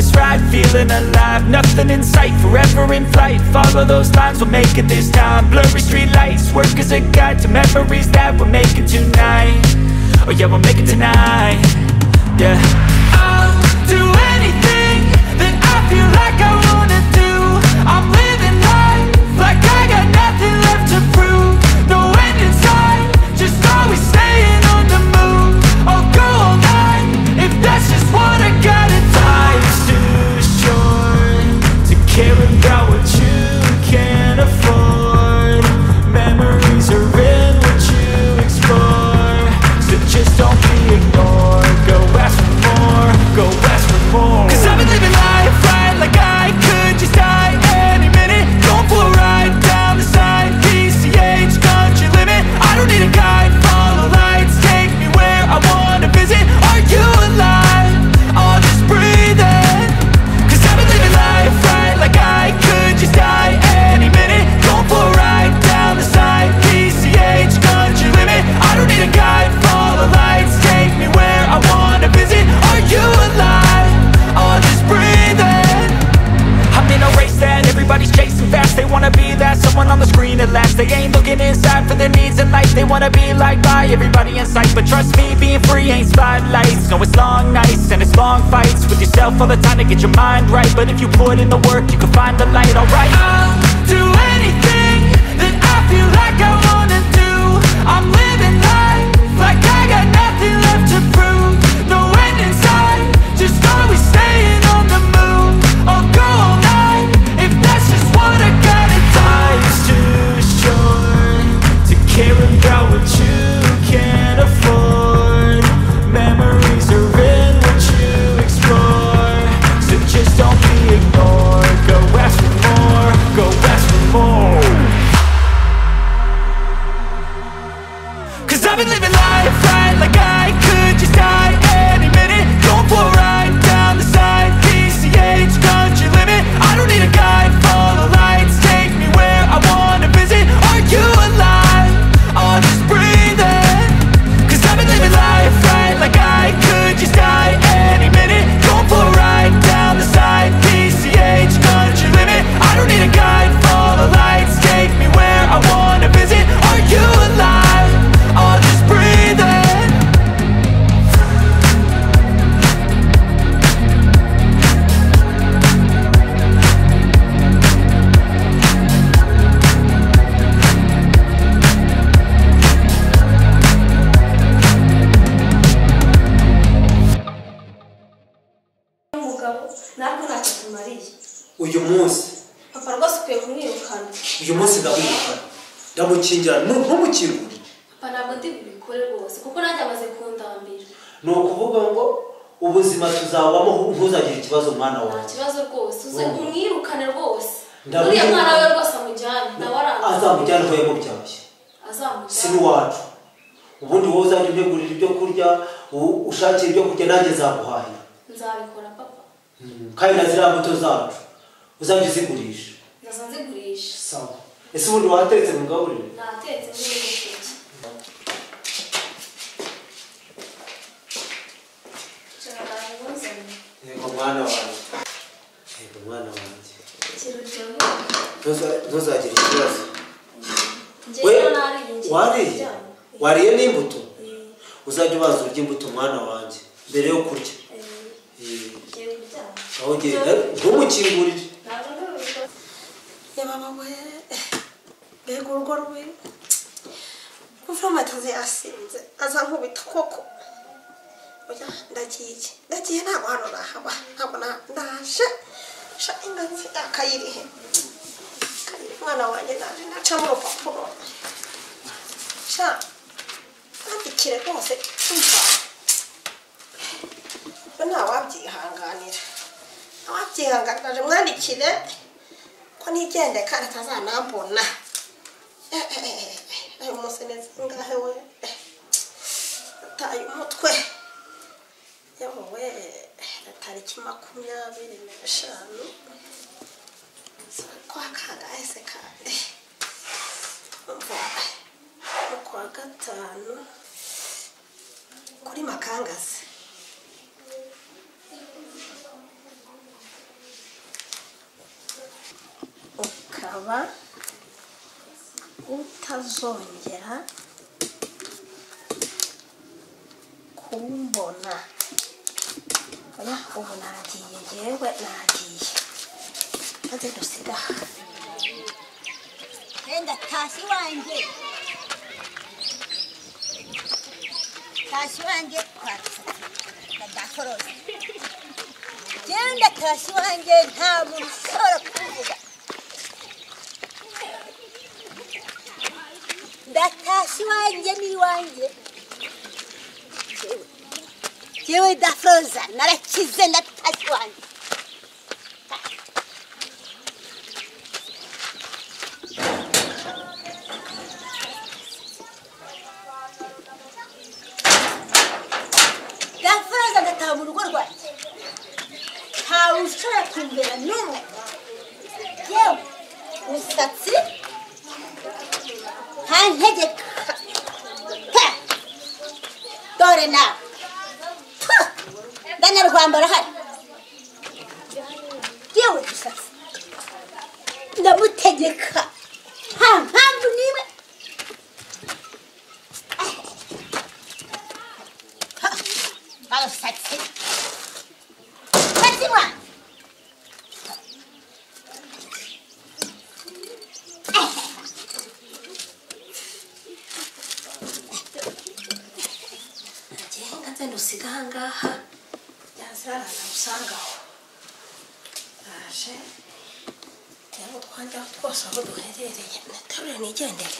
this ride, feeling alive. Nothing in sight, forever in flight. Follow those lines, we'll make it this time. Blurry street lights, work as a guide to memories that we're making tonight. Oh yeah, we'll make it tonight. Yeah, I'll do anything that I feel like I wanna do. I'm living life like I got nothing left to prove. No end in sight, just always staying on the move. I'll go all night if that's just what I gotta do. Life's too short to care about what you can't afford. Memories are in what you explore, so just don't be ignored. Go ask for more, go ask for more. 'Cause I've been living life right like I could just die any minute. Going for a ride down the side, PCH, country limit. I don't need a guide, follow lights, take me where I wanna visit. Are you alive? I'll just breathe in. 'Cause I've been living life right like I could just die any minute. Going for a ride down the side, PCH, country limit. I don't need a guide, follow lights, take me where I wanna visit. Are you alive? I'll just breathe in. I'm in a race that everybody's chasing fast. They wanna be that someone on the screen at last. They ain't looking inside for their needs in life. They wanna be liked by everybody in sight. But trust me, being free ain't spotlights. No, it's long nights and it's long fights with yourself all the time to get your mind right. But if you put in the work, you can find the light, alright? I'll do anything that I feel like I wanna do. I'm living life like I got nothing left to prove. No end in sight, just always staying on the move. I'll go all night if that's just what I gotta do. Life's too short to care about what you can't afford. Memories are in what you explore, so just don't be ignored. Go ask for more, go ask for more. 'Cause I've been living life right like I could just die any minute. Going for a ride down the side, PCH, country limit. I don't need a guide, follow lights, take me where I wanna visit. Are you alive? I'll just breathe in. 'Cause I've been living life right like I could just die any minute. Going for a ride down the side, PCH, country limit. I don't need a guide, follow lights, take me where I wanna visit. Are you alive? I'll just breathe in. umugabo ntabwo ntacyo tumariye uyu munsi papa rwose ukwiye kumwirukana. uyu munsi ndamwirukana ndamukingira ntumukingure. Papa ntabwo ndi bubikore rwose kuko nanjye amaze kundambira. ni ukuvuga ngo ubuzima tuzabamo ntuzagire ikibazo mwana wawe. Nta kibazo rwose uze umwirukane rwose. Uriya mwana we rwose amujyane nawe arangiza. azamujyane aho yamubyaye. Azamujyane. si n'uwacu. ubundi wowe uzajya untegurira ibyo kurya ushakira ibyo kurya nanjye nzaguhahira. Nzabikora papa. kandi na ziriya mbuto zacu uzajya uzigurisha. Ndaza nzigurisha. sawa. ese ubundi wateretse mu gaburire? Natetse n'ibindi. Yego mwana wanjye. Yego mwana wanjye. Ntuzagire ikibazo. Wariye? Wariye n'imbuto? Uzajya ubanza urya imbuto mwana wanjye mbere yo kurya. aho genda ntumukingurire. Reba mama we mbega urugo rwe kuva amatazi yasinze aza nkubita koko. Oya ndagiye ntabwo hano nahaba ntabwo ndaje sha inganzi akayirihe mwana wanjye naje naca mu rupapuro sha andikire rwose umva ntawabyihanganira ntawabyihanganira mwandikire ko nigende kandi atazanambona. Ayo munsi neza ngahe we ataye umutwe yawe tariki 25 kwa kangahe se kandi kwa gatanu kuri Makangazi ndasaba utazongera kumbona oya ubu nagiye njyewe nagiye maze dusiga Enda tasi wanjye ndakoroza genda tasi wanjye nta muntu ushobora kuvuga ndatasi wanjye ni wanjye jewe ndafroza narakize ndatasi wanjye mu rugo rwanjye ntawe ushobora kumbera n'umwe yewe umusatsi nta ntegeka dore nawe ndanyarwanda arahari yewe umusatsi ndamutegeka nta mpamvu n'imwe umusatsi usiga ahangaha yazarana usangaho raje cyangwa twanjyaho twose aho duherereye naterure nigendere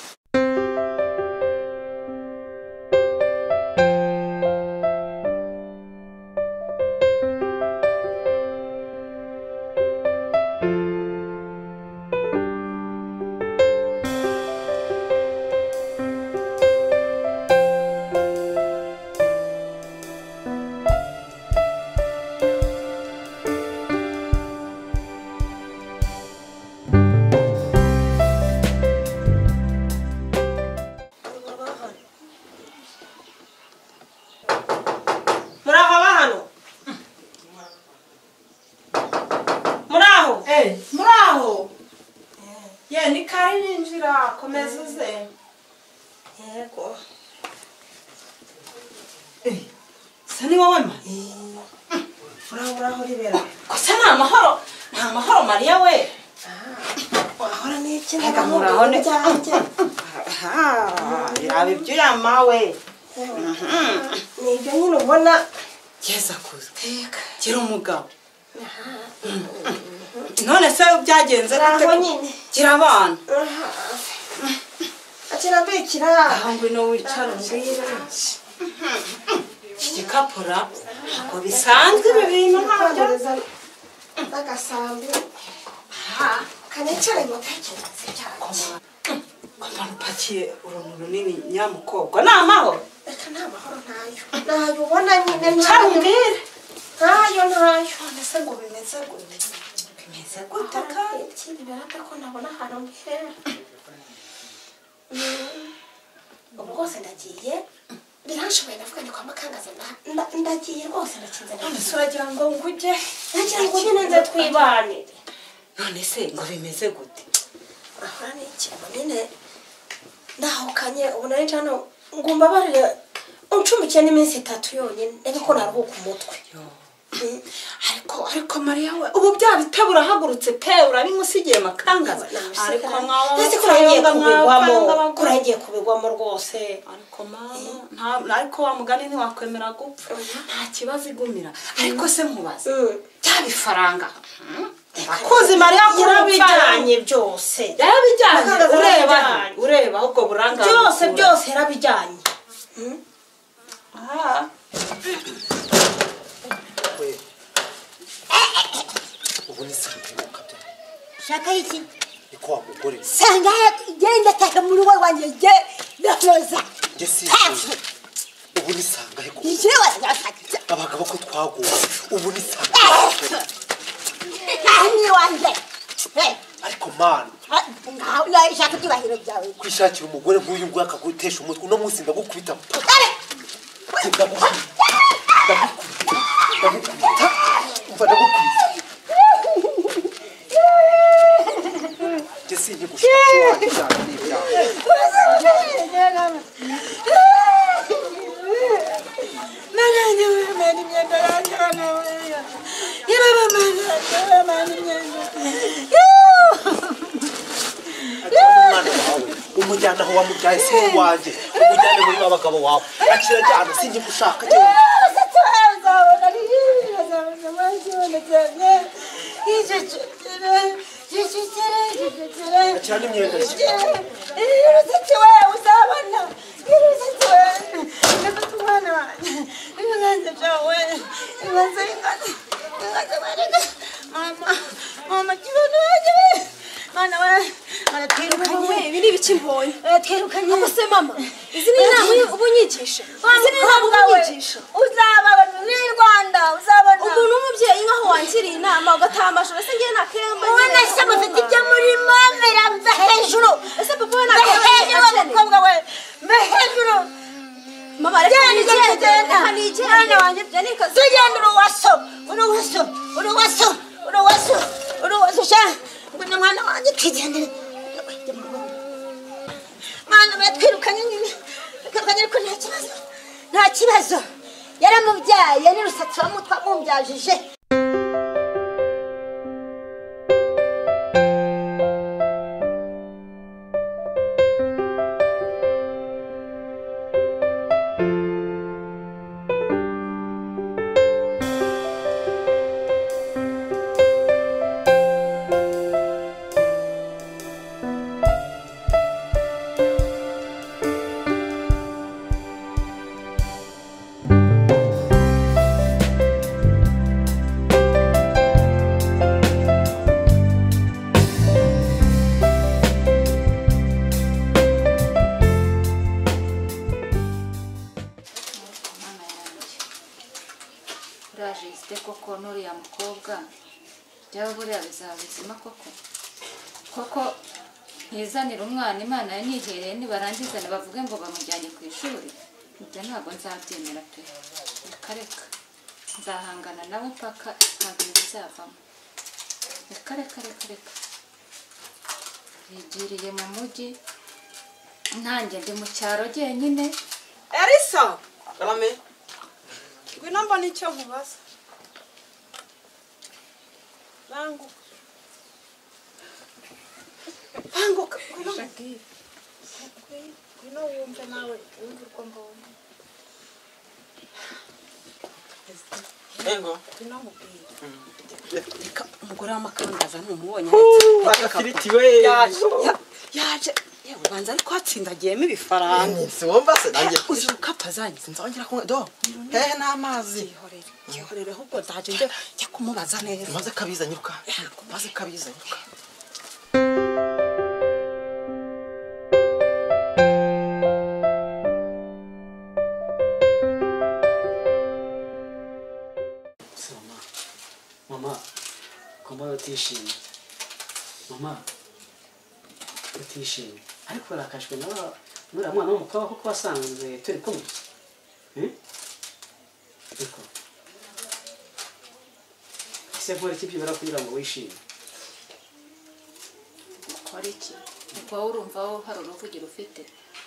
Sani wowe ma uraho ribera kosa nta mahoro Maria we wahora n'iki muraho ne yabe ibyo yamawe nibyo nyine ubona keza kuza kira umugabo none se byagenze gute nyine kira abana akira bekira ahangwe no wicara mbira Chikapura, ako bisanzwe ibintu ntabyo n'agasambi kanecare mutekereze cyane koma rupakiye uruntu runini nyamukobwa n'amahoro reka nta mahoro ntayo ubona nyine ntayo ndetse ngo bimeze gute kandi ikindi birata ko nabona ahantu mbihera ubu rwose ndagiye biranshoboye ndavuga ni kwa makangaza ndagiye rwose ndakinze none se uragira ngo ngujye nagira ngo nyine nze twibanire none se ngo bimeze gute ahora n'ikintu nyine ndahukanye ubu nari hano ngomba barire uncumikiye n'iminsi 3 yonyine ndebe ko naruhuka umutwe ariko Maria we ubu byabite burahagurutse pe urabimusigiye makangaza ariko mwawe ndetse kuragiye kubigwamo rwose ariko mama ariko wa mugani ni wakwemera gupfa nta kibazo igumira ariko se mubaza byabifaranga akoze Maria kurabijanye byose yarabijanye ureba ahubwo buranga byose yarabijanye ubuni sanguka bya shaka iki iko wamugore sanga genda taka mu rugo rwanjye je ndaroza ngesi ubuni sanga heko ije wasakitsa abagabo ko twaguye ubuni sanga ni wanje ariko man ngaho na shaka tibahiro byawe kwishakira umugore nk'uyu nguyu akagutesha umutwe no munsi ndagukubita Jesse sinjye gushaka iwanjye cyane n'ibyawe umujyana aho wamubyaye si uwanjye umujyane muri abagabo wawe akira cyane sinjye gushaka cyane imyenda ibi ni ibiki mbonye ako se mama izi ni inama ubunyigisha izi ni inama ubunyigisha uzababona uri Rwanda uzabona umuntu w'umubyeyi nkaho wangiriye inama ugataha amashuri ese ngiye nakemba ubona se mufite ibyo murimo biramva hejuru ese papa we nakemba umukobwa we mbe hejuru mama reka nigende wanjye tugenda uruwaso sha ngwino mwana wanjye twigendere mwana batwirukanye nyine ariko nta kibazo yaramubyaye n'urusatsi wamutwa mumbyajije koko n'uriya mukobwa byaba buriya bizaba bizima koko ntizanira umwana imana yanyihereye nibarangizane bavuge ngo bamujyanye ku ishuri ibyo ntabwo nzabyemera pe reka nzahangana nawe mpaka ntabwo bizavamo reka yigiriye mu mujyi ntange ndi mu cyaro jyenyine Elisa Salame ngwino mbona icyo nkubaza banguka ngwino wumve nawe wumve uko mbona Engo ngwino mubwire reka umugore w'amakangaza ntumubonye agafiriti we yaje yewe banza ariko hatsindagiyemo ibifaranga si wumva se nanjye uzi ukapazanye nzongera kunywa do hehe n'amazi yihorere ahubwo ndaje njya kumubaza neza maze kabiza nyiruka maze kabiza nyiruka mama kumva utishimye mama utishimye ariko urakashwe n'uriya mwana w'umukobwa kuko wasanze turi kumwe ariko ese nkora iki byibura kugira ngo wishime ukora iki ubwo wowe urumva wowe hari uruvugiro ufite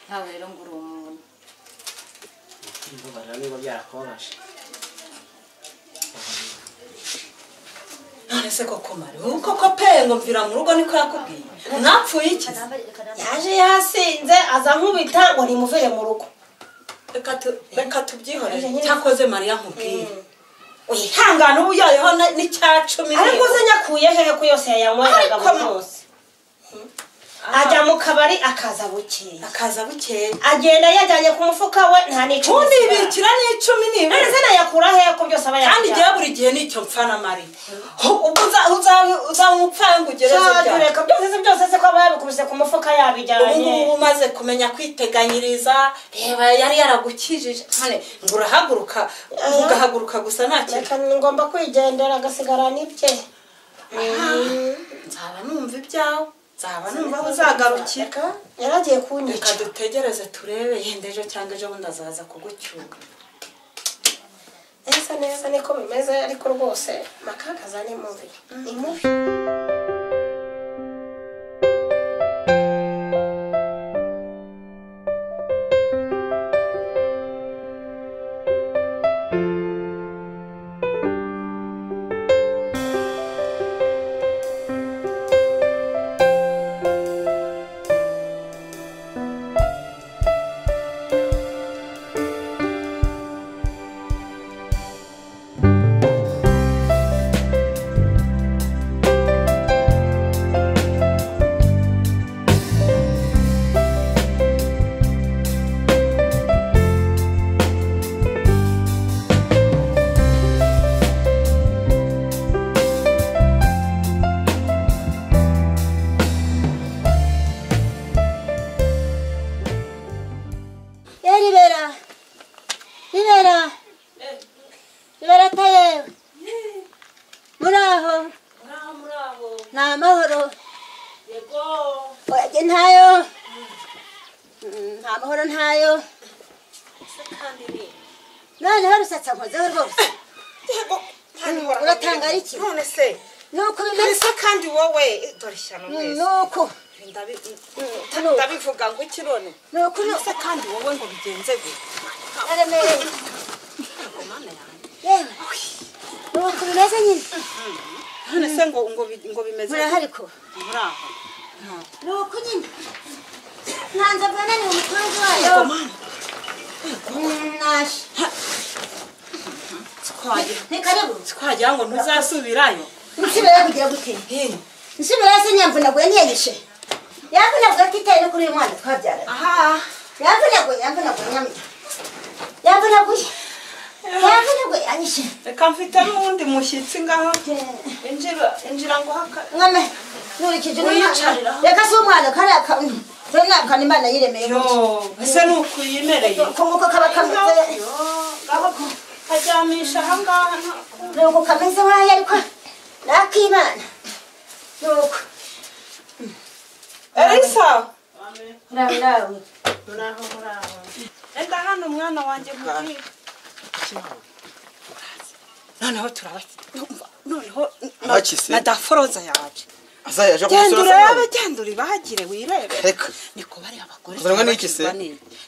ntawe rero ngo uri umuntu mbabarira niba byarakubabaje ese koko mari koko pengo mvira mu rugo niko yakubwiye napfuye iki yaje yasinze aza nkubita ngo nimuvire mu rugo reka tubyihorere cyakoze mariya nkubwiye uyihangane ubu yayeho n'icyacumi ariko uze nyakuye hehe ko yose yayanyweraga bose ajya mu kabari akaza bukeye agenda yajyanye ku mufuka we nta n'icumi undi ibikira n'icumi niba none se nayakura hehe ko byose aba kandi igihe buri gihe nicyo mpfana mari ubwo uzamupfaye ngo ugereze byose byose se ko aba yabikubise ku mufuka yabijyanye ubu umaze kumenya kwiteganyiriza reba yari yaragukijije ngo urahaguruka ugahaguruka gusa nta kintu ngomba kwigendera agasigara n'ibye nzaba numva ibyawe nzaba numva aho uzagarukira yaragiye kunyica reka dutegereze turebe yenda ejo cyangwa ejo bundi azaza kugucyura neza niko bimeze ariko rwose makakaza ni mubi ribera tayewe muraho ni amahoro oya ntayo nta mahoro ntayo noneho rusatsa nkozeho rwose uratangara iki none se nuko bimeze kandi wowe dore shyano mwese nuko ndabivuga ngo iki none nuko se kandi wowe ngo bigenze gute aremereye yewe nuko bimeze nyine none se ngo bimeze murahari ko muraho nuko nyine ntanze bwananiwe umukunzi wayo naje twagira ngo ntuzasubirayo nsubirayo kugira gute nsubirayo se nyamvunaguye ntiyanyishe yamvunaguye atitaye no kuri uyu mwana twabyaranye yamvunaguye yanyishe reka mfite n'uwundi mushyitsi ngaho injira ngo mwame nkurikije n'umwana reka si umwana kariya kantu dore ni akantu imana yiremeye ese ni ukuyimereye kunguko kaba kameze karyamisha ahangaha nuko kameze wayo ariko ni ak'imana nuko elisa muraho reka hano umwana wanjye mugiye noneho noneho na daforoza yaje azayaje genda uribagire wirebe reka niko bari abagore uzanwa n'iki se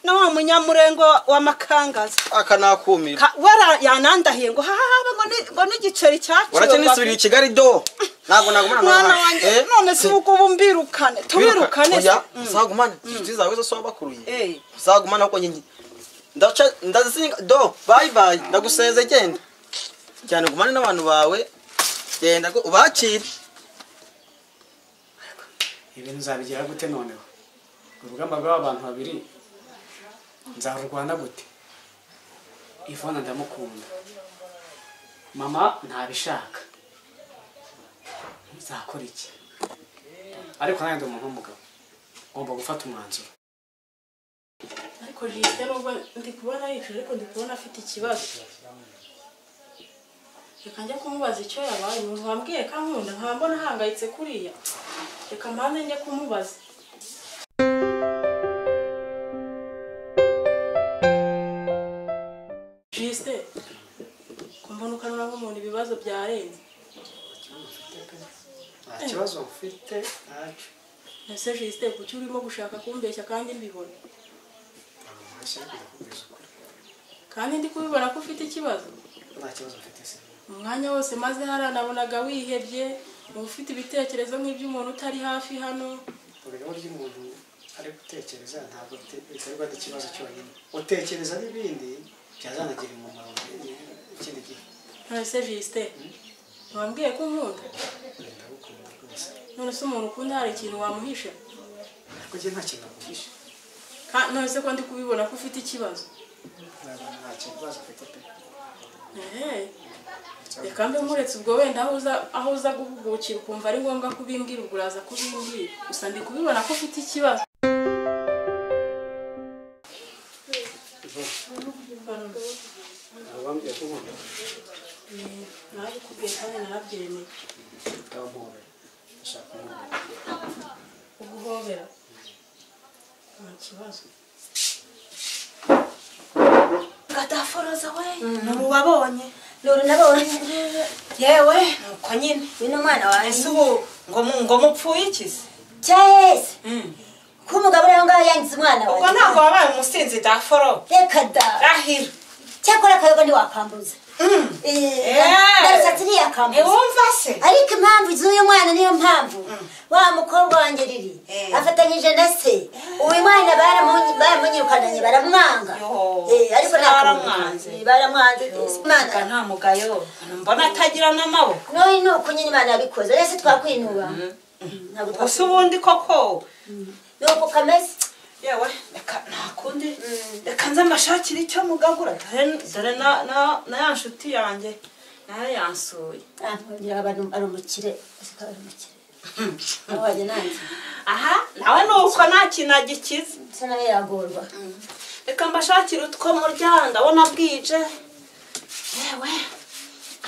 na wa munyamurengo wa makangaza aka nakumira wara yanandahiye ngo hahaba ngo n'igiceri cyacu urake nisubira i Kigali do ntago mwana wanjye none se uko bumbirukane tubirukane uzagumana inshuti zawe zose wabakuruye uzagumana uko nyine ndazinga do bye bye ndaguseze genda cyane gumane n'abantu bawe genda ubakire ibintu nzabigira gute noneho urugamba rw'abantu babiri nzarurwana gute Ivona ndamukunda mama ntabishaka nzakora iki ariko nanjye ndi umuntu w'umugabo ngomba gufata umwanzuro ariko jisite nubwo ndi kubona yicaye ariko ndi kubona afite ikibazo reka njya kumubaza icyo yabaye umuntu wambwiye ko ankunda nkambona ahangayitse kuriya reka mpande njye kumubaza jisite kumbona ukanura nk'umuntu ibibazo byarenze nta kibazo mfite ntacyo ese jisite kuki urimo gushaka kumbeshya kandi mbibona kandi ndi kubibona ko ufite ikibazo nta kibazo mfite se umwanya wose maze hariya nabonaga wihebye uba ufite ibitekerezo nk'iby'umuntu utari hafi hano urugero ry'umuntu ari gutekereza ntabwo biterwa n'ikibazo cyonyine utekereza n'ibindi byazanagira umumaro ikindi gihe ese jisite ntiwambwiye ko unkunda ndagukunda rwose none se umuntu ukunda hari ikintu wamuhisha ariko njye nta kintu naguhisha none se ko ndi kubibona ko ufite ikibazo nta kibazo mfite pe reka mbe nkuretse ubwo wenda aho uza guhugukira ukumva ari ngombwa kubimbwira ubwo uraza kubimbwira gusa ndi kubibona ko ufite ikibazo wambwiye ko nkunda nabikubwiye kandi narabyemeye utamuhobera ndashaka kumuhobera uguhobera nta kibazo gadaforoza we nurubabonye nabonye yewe nuko nyine uyu ni umwana wanjye ese ubu ngo mupfuye iki se cyaheze ko umugabo rero ngaho yangize umwana wawe ubwo ntabwo wabaye umusinzi daforo reka da rahira cyakora akayoga ntiwakambuza darusatsi ntiyakambuza ntiwumva se ariko impamvu z'uyu mwana niyo mpamvu wa mukobwa wanjye riri afatanyije na se uyu mwana baramunyirukanye baramwanga ariko baramwanze imana nta mugayo mbona atagira n'amaboko noye ni uko nyine imana yabikoze rese twakwinuba gusa ubundi koko ni uko kameze yewe reka ntakundi reka nze mbashakire icyo mugagura dore na ya nshuti yanjye nayo yansuye ari umukire wajya nanjye aha nawe ni uko nta kintu agikiza bisa nawe yagorwa reka mbashakire utwo murya ndabona bwije yewe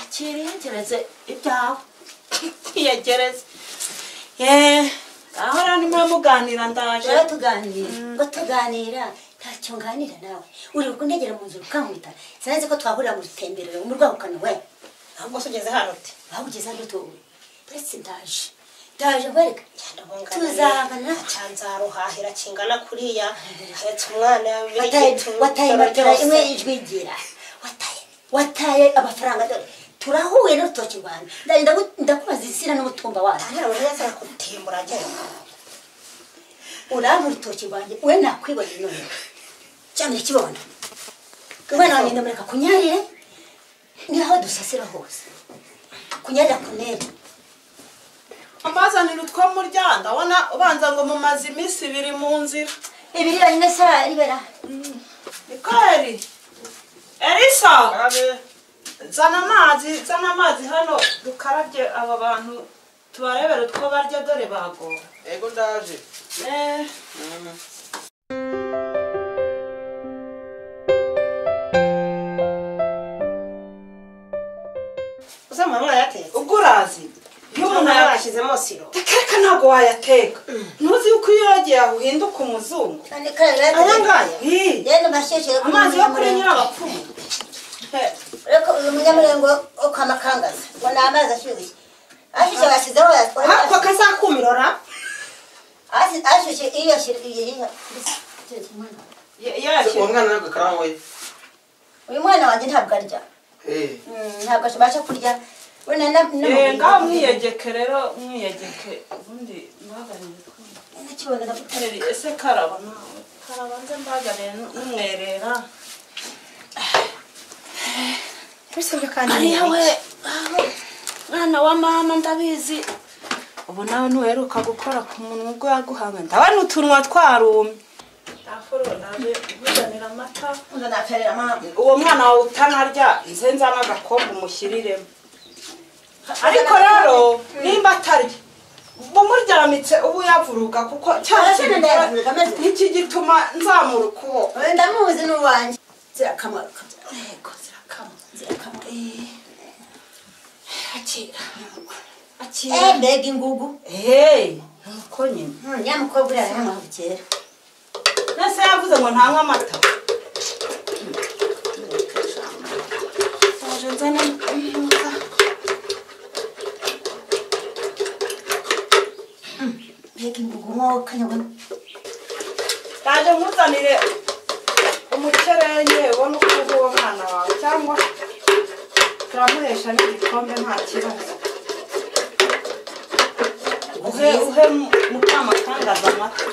akiriyegereze ibyawe kwiyegereze aho rero nimwe muganira ndaje rero tuganira ngo tuganira ntacyo nganira nawe uri kundegera mu nzu ukankubita sinzi ko twahurira mu rutemberero mu rwahukana we ahubwo se ugeze hano uti bahugeze hano tuwe uretse ndaje wereka tuzahangana nzaruhahira kingana kuriya hetse umwana wataye matera imwe y'ijwigira wataye amafaranga dore turahuye n'urutoki rwanjye ndakubaza insina n'umutumba wacu kutimbura uraba urutoki rwanjye we nakwibonera none cyangwa kibona umwana wanjye ndamureka kunyarire niho dusasira hose kunyarira kunera ambazanira utwo murya ndabona ubanza ngo mumaze iminsi ibiri mu nzira ibiri yonyine se ribera nikori Elisa zana amazi hano dukarabye aba bantu tubarebere utwo barya dore bagowe ego ndaje uzamama yatetse ubwo urazi iyo umuntu yashyizemo siro reka ntabwo wayateka ntuzi yuko iyo yagiye aho uhinduka umuzungu aya ngaya yenda mashyeshye amazi yo kuri nyirabapfumu reko uyu munyamurengo wo kwa makangaza ngo ni amazi ashyushye ashyushye bashyizeho ako kazakumirora ashyushye iyo yashyiriye uwo mwana ntabwo akaramuye uyu mwana wanjye ntabwo arya ntabwo abasha kurya ngaho mwiyegeke rero mwiyegeke ubundi mbaganire ese karaba nawe karaba nze mbaganire n'umwerera ariya we mwana wa mama ndabizi ubu nawe ntuheruka gukora ku munwa ubwo yaguhanga ndabona utunwa twarumye uzanira amata uwo mwana wawe utanarya nze nzana agakombe umushyiriremo ariko rero nimba atarya bumuryamitse ubu yavuruga kuko iki gituma nzamura ukuboko ndamuzi n'uwanjye zirakamaro akira mbega ingugu nuko nyine nyamukobwa uriya yamaho kera nase yavuze ngo ntanywa amata yaje nzana mbega ingugu mwoka nyabona yaje nkuzanire umukerenge ubona uko uva uwo mwana wawe cyangwa turamuhesha n'igikombe nta kibazo uhe mukamakangaza amata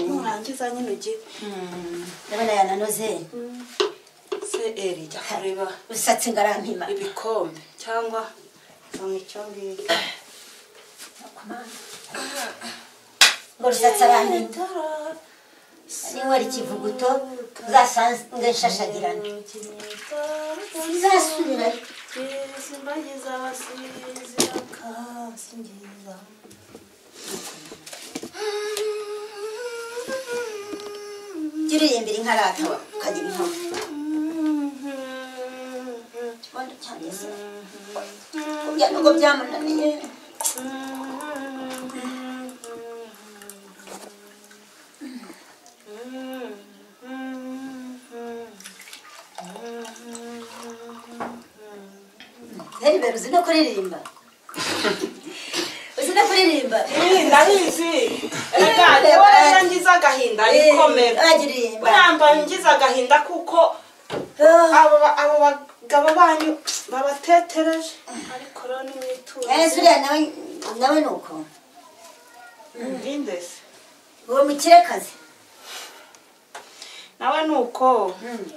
nurangiza nyine ugiye ndabona yananoze se eri jya kureba usatse ngarampima ibikombe cyangwa icyo ngicyo ngo rusatse arampima niba ari ikivuguto uzasange nshashagirana sizasubirayo jya uririmbira inka rata ukagira inkono kibondo cyane se kurya nubwo byamunaniye Heribera uzi no kuririmba uzi no kuririmba ndabizi rega wowe ngize agahinda rikomera uramba ngize agahinda kuko abo bagabo banyu babatetereje ariko rero ni mwitura zuriya nawe ni uko ndindese uwo mukirekazi nawe ni uko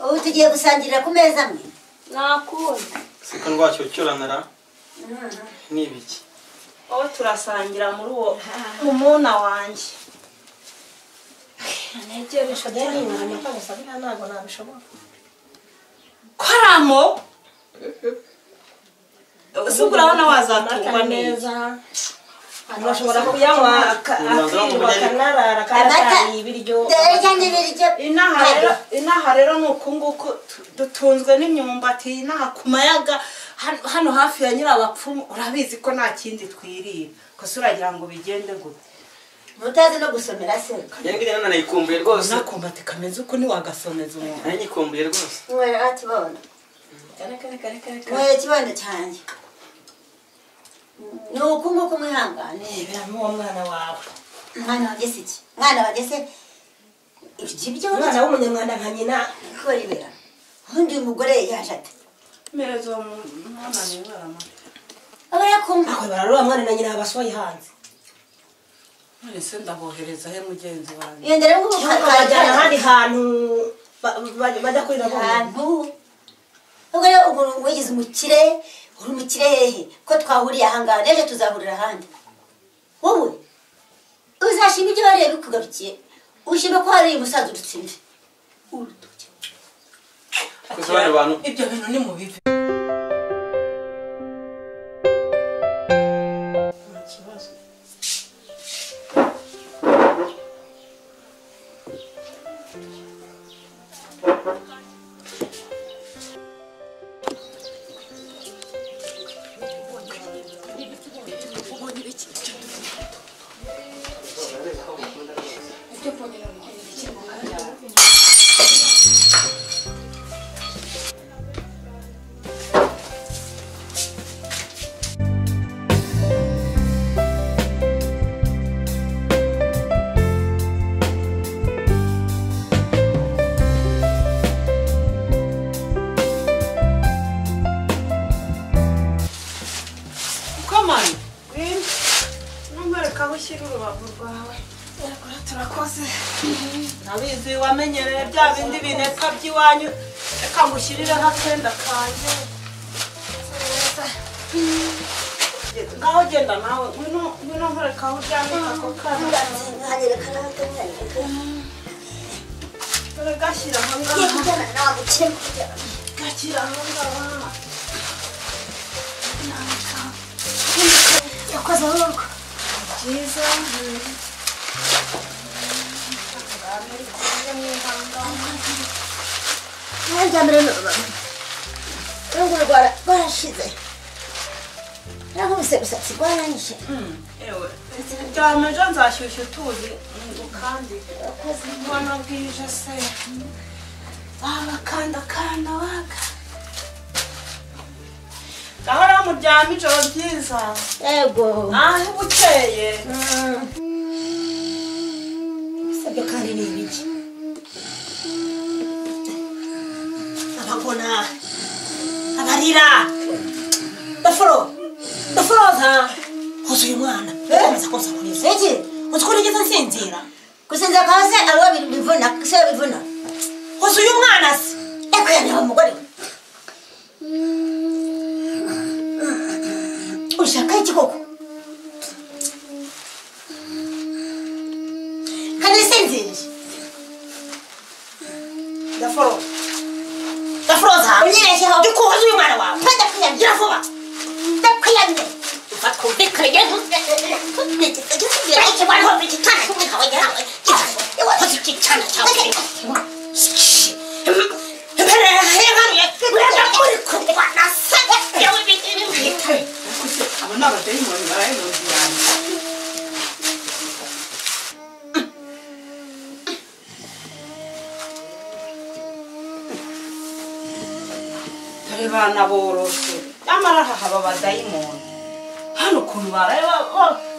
ubu tugiye gusangirira ku meza amwe nakunda siko rwacyo cyuranara nibiki wowe turasangira muri uwo mumuna wanjye negeresha deni inyuma kabisa biriya ntabwo nabishobora koramo usuku urabona wazatungwa neza bashobora kuyanywa akirirwa akanarara kanatariye ibiryo inaha rero ni uku nguku dutunzwe n'imyumbati inaha ku mayaga hano hafi ya nyirabapfumu urabizi ko nta kindi twirira gusa uragira ngo bigende gute mutazi no gusomera se yangi nana nayikumbuye rwose nakumbati kameze uko ntiwagasomeza umuntu nayikumbuye rwose mwere atibona mwere kibondo cyanjye ni uku nguku mwihangane n'uwo mwana wawe mwana wagese iki mwana wagese ibyo umwana w'umunyarwanda nka nyina ko ribera undi mugore yaje ate mereza uwo mwana n'inywera amata aba yakumva aho bararura mwana na nyina basohoye hanze none se ndabohereza he mugenzi wanjye yendere ngo bajyana ahandi hantu bajya kurira ahantu ubwo rero ubu wigize umukire uri umukire hehe ko twahuriye ahangaha n'ejo tuzahurira ahandi wowe uzashima ibyo wariye bikugarukiye ushima ko hari umusaza udutsinze urutoki ibyo bintu ni mu bive nabizi wamenyereye bya bindi bineka by'iwanyu reka ngushyirireho akenda kanjye ngaho genda nawe ngwino nkoreka aho uryamika ako kana dore gashyira aho ngaho gashyira aho ngaho yakoze ahubwo byiza ntaryamire n'urugo rwarashize nakubise gusatsi rwaranyishe ewe ryama ejo nzashyushya utuzi kandi mbona bwije se wabakandakanda waga gahora muryama ijoro ryiza yego aho bukeye ibyo kandi ni ibiki abagona abarira daforoza hoza uyu mwana ukomeza konsa kuriza iki uzi ko nigeze nsinzira gusinzira kwa se abo bivuna se bivuna hoza uyu mwana se eko yanyawe umugore ushaka iki koko kandi sinzirije daforoza unyireshyeho ndi kuhoza uyu mwana wawe ndakwiyamye gira vuba ndakwiyamye batwumvikanye abo ni abadayimoni barayimuzirana dore bana boroshe nyamara aha haba abadayimoni hano ukuntu baraye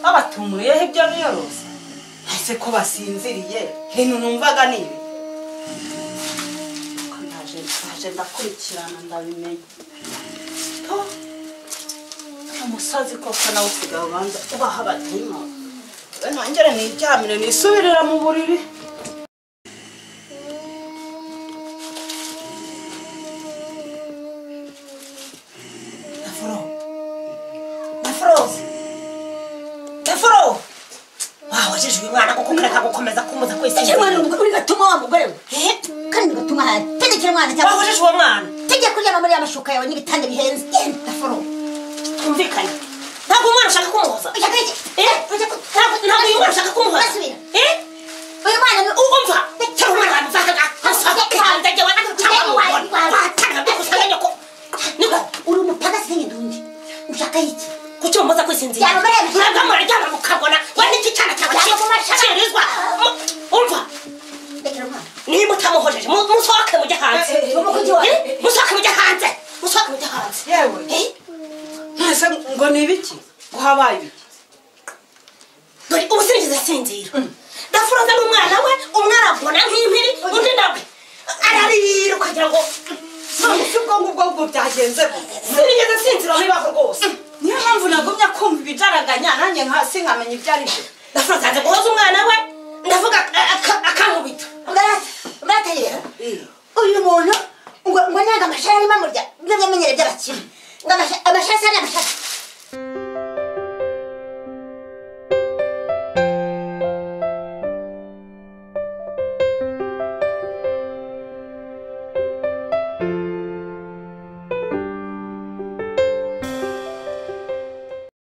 babatumuyeho ibyo byorose ese ko basinziriye ibintu numvaga ni ibi ndaje ndakurikirana ndabimenya umusazi koko nawe usigaye ubanza ubaha abadayimoni nongere niryamire nisubirira mu buriri wahojejwe umwana kuko kareka gukomeza kumuza tegekera umwana uri gatuma wa mugore we kandi gatuma tegekera umwana cyangwa wahojejwe uwo mwana tegekera kuryama muri amashuka yawe n'ibitanda bihenze genda foro twumvikane ntabwo umwana ushaka kumuhoza ntabwo uyu mwana ushaka kumuhoza uyu mwana umva cyangwa umwana wamufataga asohoke hanze jyewe niko uri umupagasi n'indundi ushaka iki kuki umuza kwisinzira ntabwo muraryama mukabona we n'iki cyana cyawe kirizwa umva niba utamuhojeje musohoke mujye hanze musohoke mujye hanze musohoke mujye hanze yewe ntese ngo ni ibiki ngo habaye ibiki dore ubu sinigeze asinzira ndafuroza n'umwana we umwe aragona nk'impiri undi nawe ararira ukagira ngo none si ubwo byagenze sinigeze asinzira ntibaho rwose niyo mpamvu nagumya kumva ibijaraganya nanjye sinkamenya ibyo ari byo ndafuroza nze guhoza umwana we ndavuga akankubita umurata rero uyu muntu ngo nanga amashara arimo amurya ibyo byamenyere by'abakire ngo amashara ni amashara